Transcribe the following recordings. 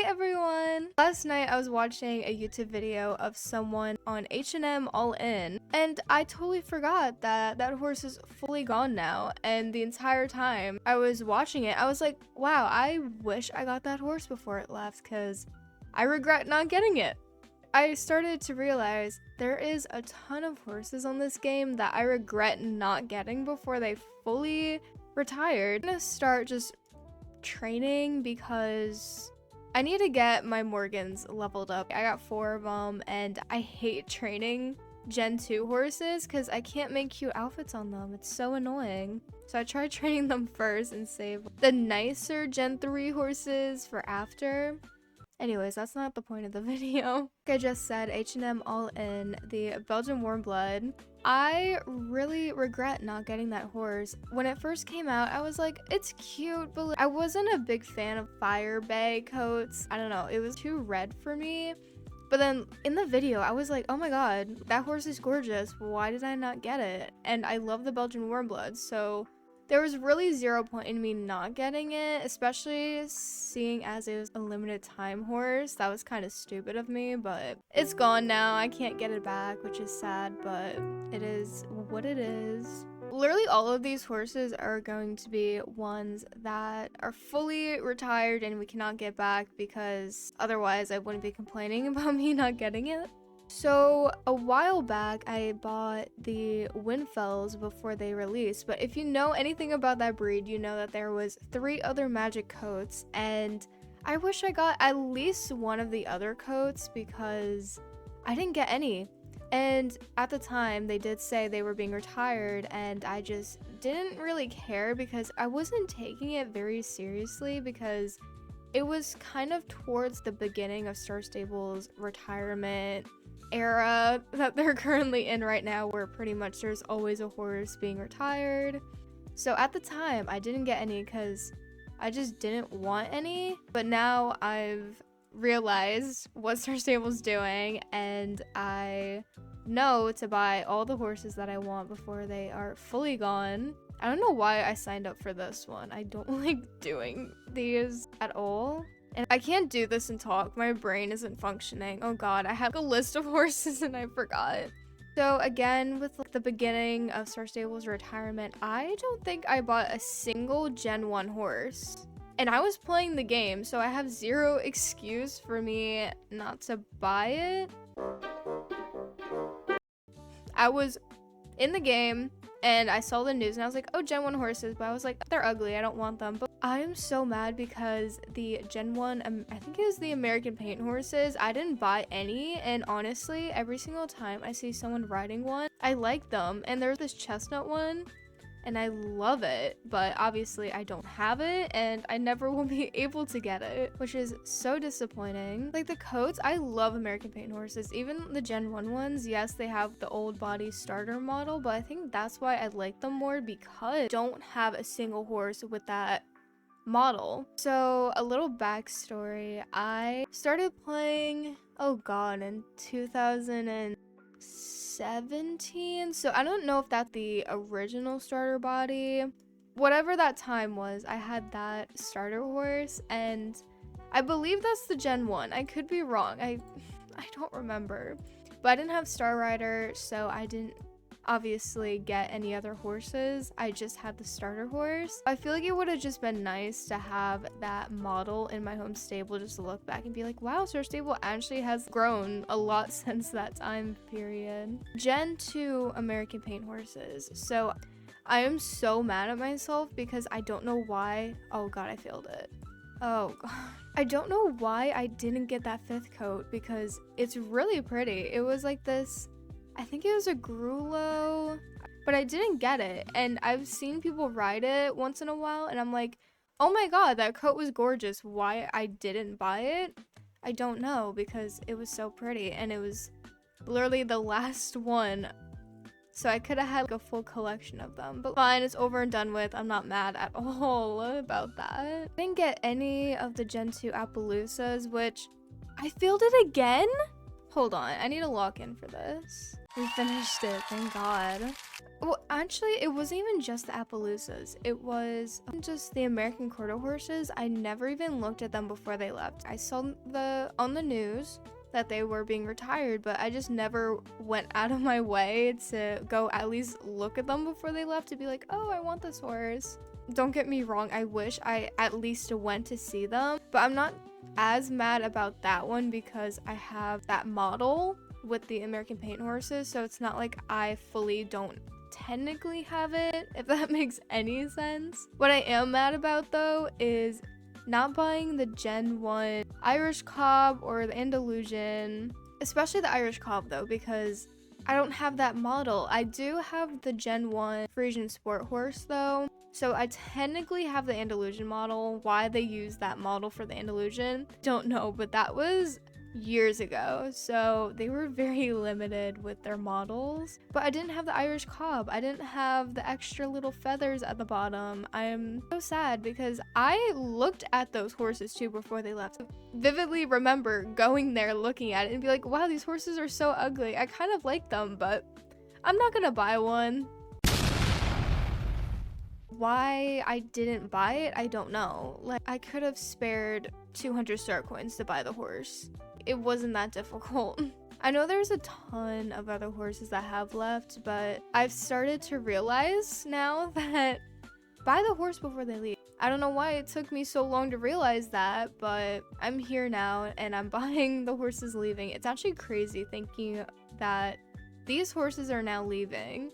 everyone! Last night I was watching a YouTube video of someone on H&M All In, and I totally forgot that that horse is fully gone now. And the entire time I was watching it, I was like, wow, I wish I got that horse before it left because I regret not getting it. I started to realize there is a ton of horses on this game that I regret not getting before they fully retired. I'm gonna start just training because I need to get my Morgans leveled up. I got 4 of them and I hate training Gen 2 horses because I can't make cute outfits on them. It's so annoying. So I tried training them first and save the nicer Gen 3 horses for after. Anyways, that's not the point of the video. Like I just said, H&M All In, the Belgian warm blood. I really regret not getting that horse. When it first came out, I was like, it's cute, but I wasn't a big fan of Fire Bay coats. I don't know, it was too red for me. But then in the video, I was like, oh my god, that horse is gorgeous. Why did I not get it? And I love the Belgian warm blood, so there was really 0 point in me not getting it, especially seeing as it was a limited time horse. That was kind of stupid of me, but it's gone now. I can't get it back, which is sad, but it is what it is. Literally all of these horses are going to be ones that are fully retired and we cannot get back because otherwise I wouldn't be complaining about me not getting it. So a while back I bought the Winfells before they released, but if you know anything about that breed, you know that there was 3 other magic coats, and I wish I got at least one of the other coats because I didn't get any. And at the time they did say they were being retired, and I just didn't really care because I wasn't taking it very seriously because it was kind of towards the beginning of Star Stable's retirement era that they're currently in right now, where pretty much there's always a horse being retired. So at the time I didn't get any because I just didn't want any, but now I've realized what Star Stable's doing and I know to buy all the horses that I want before they are fully gone. I don't know why I signed up for this one. I don't like doing these at all. And I can't do this and talk. My brain isn't functioning. Oh god, I have a list of horses and I forgot. So again, with the beginning of Star Stable's retirement, I don't think I bought a single Gen 1 horse. And I was playing the game, so I have 0 excuse for me not to buy it. I was in the game and I saw the news and I was like, oh, Gen 1 horses, but I was like, they're ugly, I don't want them. But I am so mad because the Gen 1, I think it was the American paint horses, I didn't buy any, and honestly, every single time I see someone riding one, I like them. And there's this chestnut one, and I love it, but obviously I don't have it, and I never will be able to get it, which is so disappointing. Like the coats, I love American paint horses, even the Gen 1 ones. Yes, they have the old body starter model, but I think that's why I like them more because I don't have a single horse with that model. So a little backstory, I started playing, oh god, in 2017, so I don't know if that's the original starter body. Whatever that time was, I had that starter horse, and I believe that's the Gen 1. I could be wrong. I don't remember. But I didn't have Star Rider, so I didn't obviously get any other horses. I just had the starter horse. I feel like it would have just been nice to have that model in my home stable just to look back and be like, wow, Star Stable actually has grown a lot since that time period. Gen 2 American paint horses. So I am so mad at myself because I don't know why. Oh god, I failed it. Oh god. I don't know why I didn't get that 5th coat because it's really pretty. It was like this, I think it was a Grullo, but I didn't get it. And I've seen people ride it once in a while and I'm like, oh my god, that coat was gorgeous. Why I didn't buy it, I don't know, because it was so pretty and it was literally the last one. So I could have had like a full collection of them, but fine, it's over and done with. I'm not mad at all about that. I didn't get any of the Gen 2 Appaloosas, which I failed it again? Hold on, I need to lock in for this. We finished it, thank God. Well, actually, it wasn't even just the Appaloosas. It was just the American quarter horses. I never even looked at them before they left. I saw on the news that they were being retired, but I just never went out of my way to go at least look at them before they left to be like, oh, I want this horse. Don't get me wrong, I wish I at least went to see them, but I'm not as mad about that one because I have that model with the American paint horses, so it's not like I fully don't technically have it, if that makes any sense. What I am mad about though is not buying the Gen 1 Irish Cob or the Andalusian, especially the Irish Cob though, because I don't have that model. I do have the Gen 1 Frisian Sport horse though, so I technically have the Andalusian model. Why they use that model for the Andalusian, don't know, but that was years ago, so they were very limited with their models. But I didn't have the Irish Cob. I didn't have the extra little feathers at the bottom. I'm so sad because I looked at those horses too before they left. Vividly remember going there, looking at it and be like, wow, these horses are so ugly. I kind of like them, but I'm not gonna buy one. Why I didn't buy it, I don't know. Like, I could have spared 200 star coins to buy the horse. It wasn't that difficult. I know there's a ton of other horses that have left, but I've started to realize now that buy the horse before they leave. I don't know why it took me so long to realize that, but I'm here now and I'm buying the horses leaving. It's actually crazy thinking that these horses are now leaving.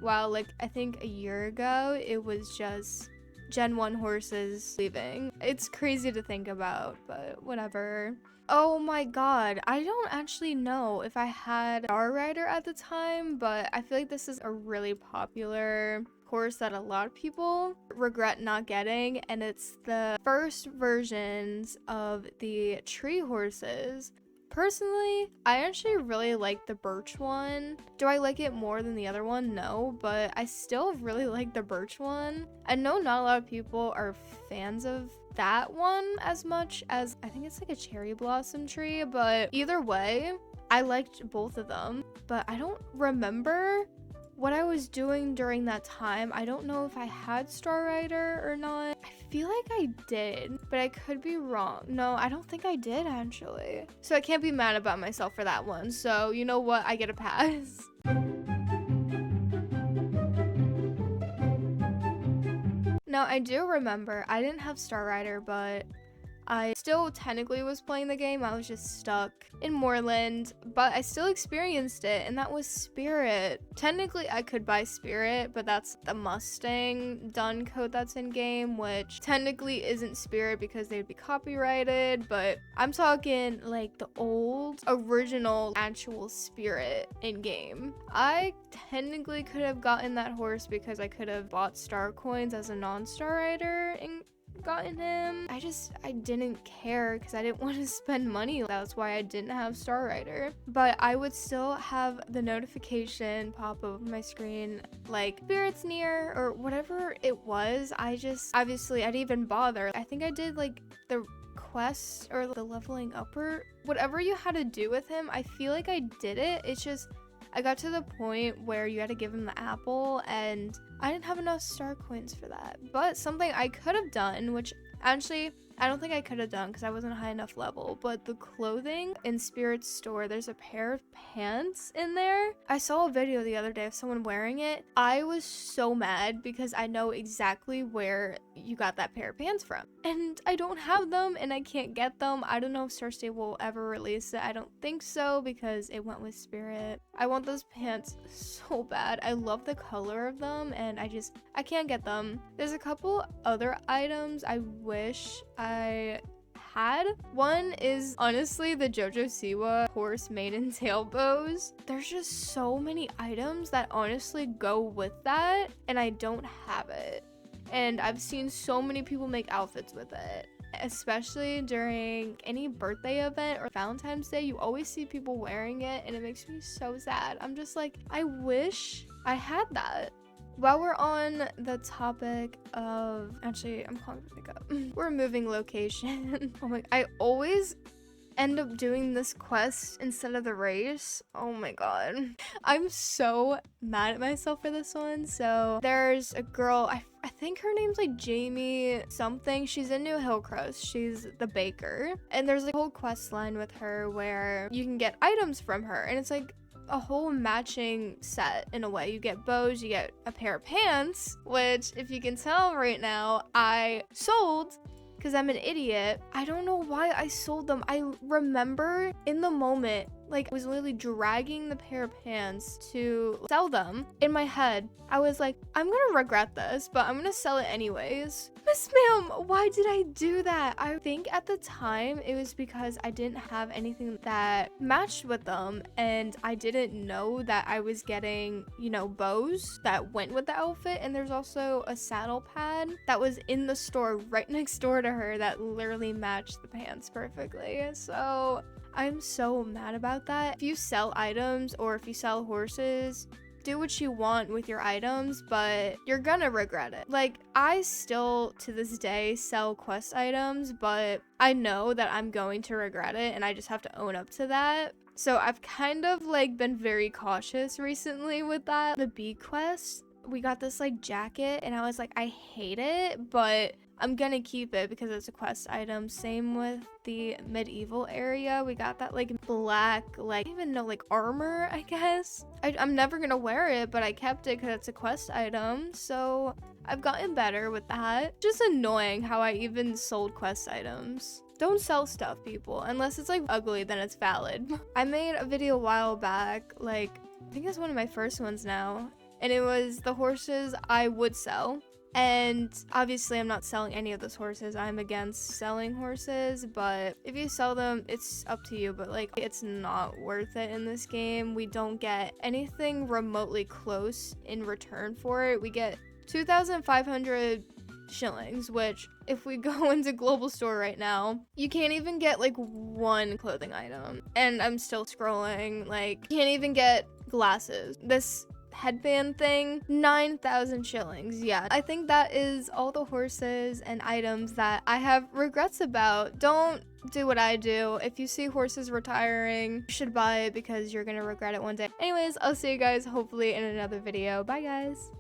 Wow, like I think a year ago it was just Gen 1 horses leaving. It's crazy to think about, but whatever. Oh my god, I don't actually know if I had Star Rider at the time, but I feel like this is a really popular horse that a lot of people regret not getting, and it's the first versions of the tree horses. Personally, I actually really like the birch one. Do I like it more than the other one? No, but I still really like the birch one. I know not a lot of people are fans of that one as much as, I think it's like a cherry blossom tree, but either way, I liked both of them. But I don't remember what I was doing during that time. I don't know if I had Star Rider or not. I feel like I did, but I could be wrong. No, I don't think I did actually. So I can't be mad about myself for that one. So you know what? I get a pass. Now I do remember I didn't have Star Rider, but I still technically was playing the game. I was just stuck in Moorland, but I still experienced it, and that was Spirit. Technically, I could buy Spirit, but that's the Mustang done code that's in game, which technically isn't Spirit because they'd be copyrighted, but I'm talking like the old original actual Spirit in game. I technically could have gotten that horse because I could have bought star coins as a non-Star Rider and gotten him. I didn't care because I didn't want to spend money. That's why I didn't have Star Rider. But I would still have the notification pop up on my screen like Spirit's near or whatever it was. Obviously I didn't even bother. I think I did like the quest or the leveling up or whatever you had to do with him. I feel like I did it. It's just I got to the point where you had to give him the apple, and I didn't have enough star coins for that. But something I could have done, which actually I don't think I could have done because I wasn't a high enough level, but the clothing in Spirit's store, there's a pair of pants in there. I saw a video the other day of someone wearing it. I was so mad because I know exactly where you got that pair of pants from, and I don't have them and I can't get them. I don't know if Star Stable will ever release it. I don't think so because it went with Spirit. I want those pants so bad. I love the color of them and I can't get them. There's a couple other items I wish I had. One is honestly the JoJo Siwa horse mane and tail bows. There's just so many items that honestly go with that, and I don't have it. And I've seen so many people make outfits with it, especially during any birthday event or Valentine's Day. You always see people wearing it and it makes me so sad. I'm just like, I wish I had that. While we're on the topic of, actually, I'm calling to pick up. We're moving location. Oh my, I always end up doing this quest instead of the race. Oh my god. I'm so mad at myself for this one. So there's a girl, I think her name's like Jamie something. She's in New Hillcrest. She's the baker. And there's like a whole quest line with her where you can get items from her. And it's like a whole matching set in a way. You get bows, you get a pair of pants, which if you can tell right now, I sold because I'm an idiot. I don't know why I sold them. I remember in the moment, like I was literally dragging the pair of pants to sell them. In my head, I was like, I'm gonna regret this, but I'm gonna sell it anyways. Miss ma'am, why did I do that? I think at the time it was because I didn't have anything that matched with them, and I didn't know that I was getting, you know, bows that went with the outfit. And there's also a saddle pad that was in the store right next door to her that literally matched the pants perfectly. So I'm so mad about that. If you sell items or if you sell horses, do what you want with your items, but you're gonna regret it. Like, I still to this day sell quest items, but I know that I'm going to regret it, and I just have to own up to that. So I've kind of like been very cautious recently with that. The bee quest, we got this like jacket, and I was like, I hate it, but I'm gonna keep it because it's a quest item. Same with the medieval area. We got that like black, like I don't even know, like armor, I guess. I'm never gonna wear it, but I kept it because it's a quest item. So I've gotten better with that. Just annoying how I even sold quest items. Don't sell stuff, people, unless it's like ugly, then it's valid. I made a video a while back, like I think it's one of my first ones now, and it was the horses I would sell. And obviously I'm not selling any of those horses. I'm against selling horses, but if you sell them, it's up to you. But like, it's not worth it in this game. We don't get anything remotely close in return for it. We get 2,500 shillings, which if we go into global store right now, you can't even get like one clothing item. And I'm still scrolling, like can't even get glasses. This headband thing, 9,000 shillings. Yeah, I think that is all the horses and items that I have regrets about. Don't do what I do. If you see horses retiring, you should buy it because you're gonna regret it one day. Anyways, I'll see you guys hopefully in another video. Bye guys.